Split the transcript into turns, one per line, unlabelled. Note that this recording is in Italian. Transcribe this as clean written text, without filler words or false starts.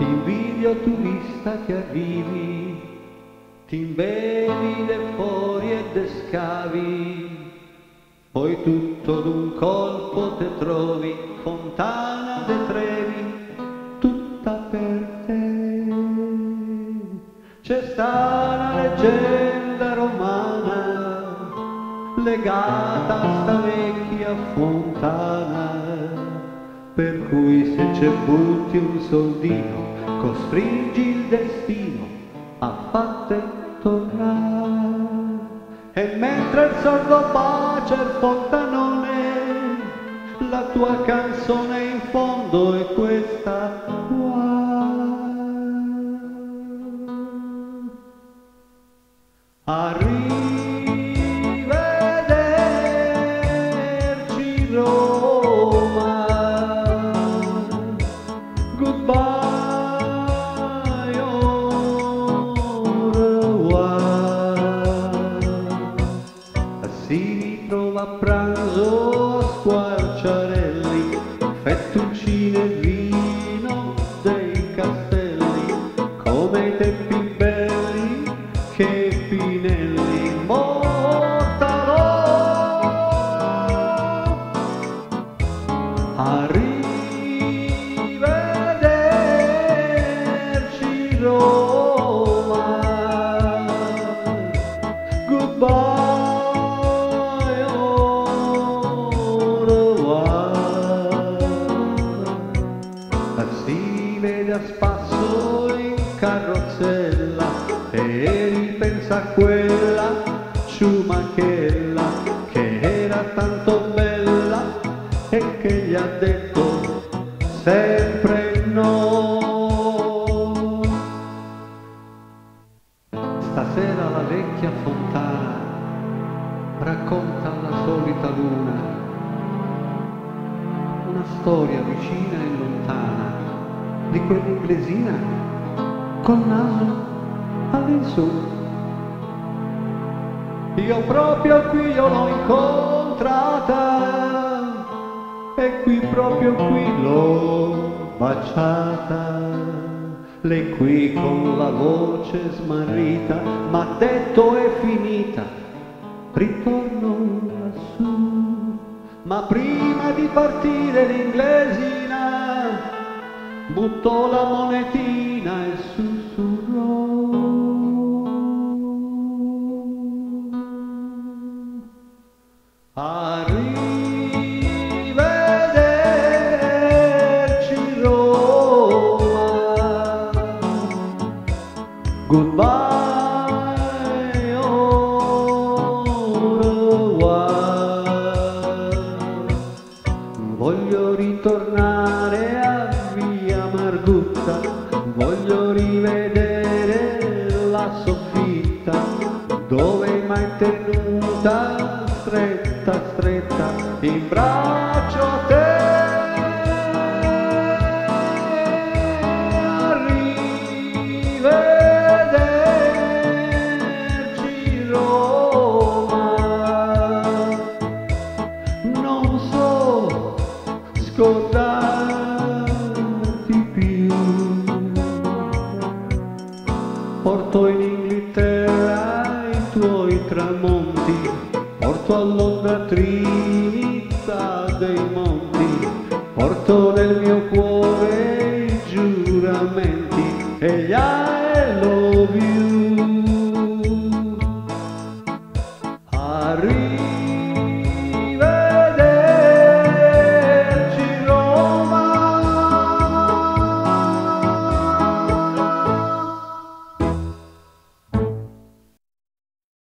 ti invidio tu vista che arrivi, ti imbevi de fuori e de scavi, poi tutto d'un colpo te trovi, Fontana de Trevi, tutta per te. C'è sta una leggenda romana legata a sta vecchia fontana, per cui se ci butti un soldino costringi il destino a fatte tornare. E mentre il sordo bacia il fontanone, la tua canzone in fondo è questa qua. Arrivederci Roma, goodbye au revoir. Si ritrova a pranzo a Squarciarelli, fettuccine e vino dei castelli, come i tempi belli che Pinelli mortalò. Arrivederci Roma, goodbye au revoir. Si vede a spasso in carrozzella e ripensa a quella ciumachella che era tanto bella e che gli ha detto sempre no. Stasera la vecchia fontana racconta alla solita luna una storia vicina e lontana di quell'inglesina col naso all'insù. Io proprio qui io l'ho incontrata e qui proprio qui l'ho baciata. Lei qui con la voce smarrita m'ha detto è finita, ritorno lassù. Ma prima di partire l'inglesina buttò la monetina e sussurrò: arrivederci Roma, goodbye au revoir. Voglio ritornare a via Margutta, voglio rivedere la soffitta dove m'hai tenuta stretta stretta in braccio a te. Arrivederci Roma, non so scordarti più. Porto in Inghilterra i tuoi tramonti, porto a Londra Trinità dei monti, porto nel mio cuore i giuramenti e gli